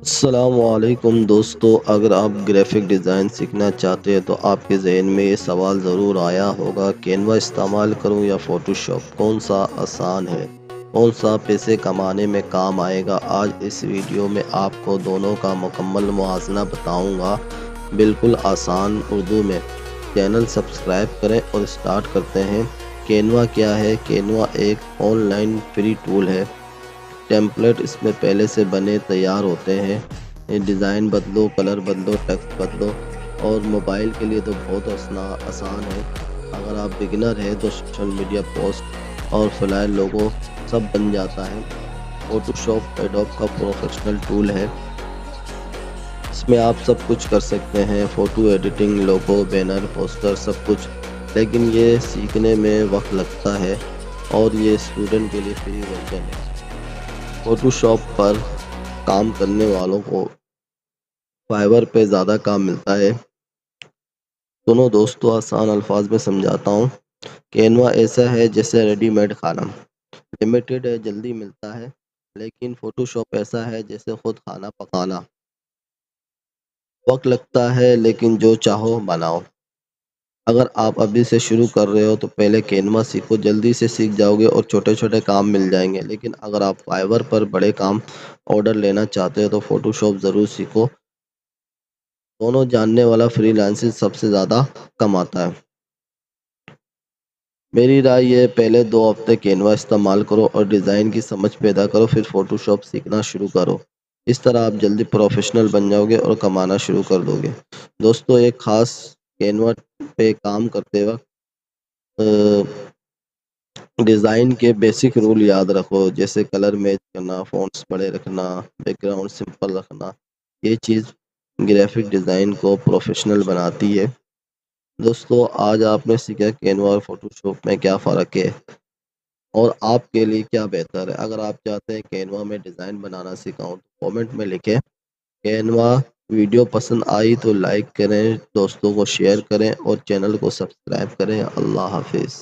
السلام علیکم دوستو، اگر آپ گرافک ڈیزائن سیکھنا چاہتے ہیں تو آپ کے ذہن میں یہ سوال ضرور آیا ہوگا، کینوا استعمال کروں یا فوٹو شاپ؟ کون سا آسان ہے؟ کون سا پیسے کمانے میں کام آئے گا؟ آج اس ویڈیو میں آپ کو دونوں کا مکمل موازنہ بتاؤں گا، بالکل آسان اردو میں۔ چینل سبسکرائب کریں اور سٹارٹ کرتے ہیں۔ کینوا کیا ہے؟ کینوا ایک آن لائن فری ٹول ہے۔ ٹیمپلیٹ اس میں پہلے سے بنے تیار ہوتے ہیں۔ یہ ڈیزائن بدلو، کلر بدلو، ٹیکسٹ بدلو، اور موبائل کے لیے تو بہت آسان ہے۔ اگر آپ بگنر ہے تو سوشل میڈیا پوسٹ اور فلائر لوگو سب بن جاتا ہے۔ فوٹو شاپ ایڈوب کا پروفیشنل ٹول ہے۔ اس میں آپ سب کچھ کر سکتے ہیں، فوٹو ایڈیٹنگ، لوگو، بینر، پوسٹر، سب کچھ، لیکن یہ سیکھنے میں وقت لگتا ہے اور یہ اسٹوڈنٹ کے لیے فری ورژن ہے۔ فوٹو شاپ پر کام کرنے والوں کو فائور پہ زیادہ کام ملتا ہے۔ دونوں دوستوں آسان الفاظ میں سمجھاتا ہوں۔ کینوا ایسا ہے جیسے ریڈی میڈ کھانا، لمیٹڈ ہے، جلدی ملتا ہے، لیکن فوٹو شاپ ایسا ہے جیسے خود کھانا پکانا، وقت لگتا ہے لیکن جو چاہو بناؤ۔ اگر آپ ابھی سے شروع کر رہے ہو تو پہلے کینوا سیکھو، جلدی سے سیکھ جاؤ گے اور چھوٹے چھوٹے کام مل جائیں گے۔ لیکن اگر آپ فائور پر بڑے کام آرڈر لینا چاہتے ہو تو فوٹو شاپ ضرور سیکھو۔ دونوں جاننے والا فری لانسنگ سب سے زیادہ کماتا ہے۔ میری رائے یہ، پہلے 2 ہفتے کینوا استعمال کرو اور ڈیزائن کی سمجھ پیدا کرو، پھر فوٹو شاپ سیکھنا شروع کرو۔ اس طرح آپ جلدی پروفیشنل بن جاؤ گے اور کمانا شروع کر دو گے۔ دوستو، ایک خاص کینوا پہ کام کرتے وقت ڈیزائن کے بیسک رول یاد رکھو، جیسے کلر میچ کرنا، فونٹس بڑے رکھنا، بیک گراؤنڈ سمپل رکھنا۔ یہ چیز گرافک ڈیزائن کو پروفیشنل بناتی ہے۔ دوستو، آج آپ نے سیکھا کینوا اور فوٹو شاپ میں کیا فرق ہے اور آپ کے لیے کیا بہتر ہے۔ اگر آپ چاہتے ہیں کینوا میں ڈیزائن بنانا سکھاؤں تو کامنٹ میں لکھیں۔ کینوا ویڈیو پسند آئی تو لائک کریں، دوستوں کو شیئر کریں اور چینل کو سبسکرائب کریں۔ اللہ حافظ۔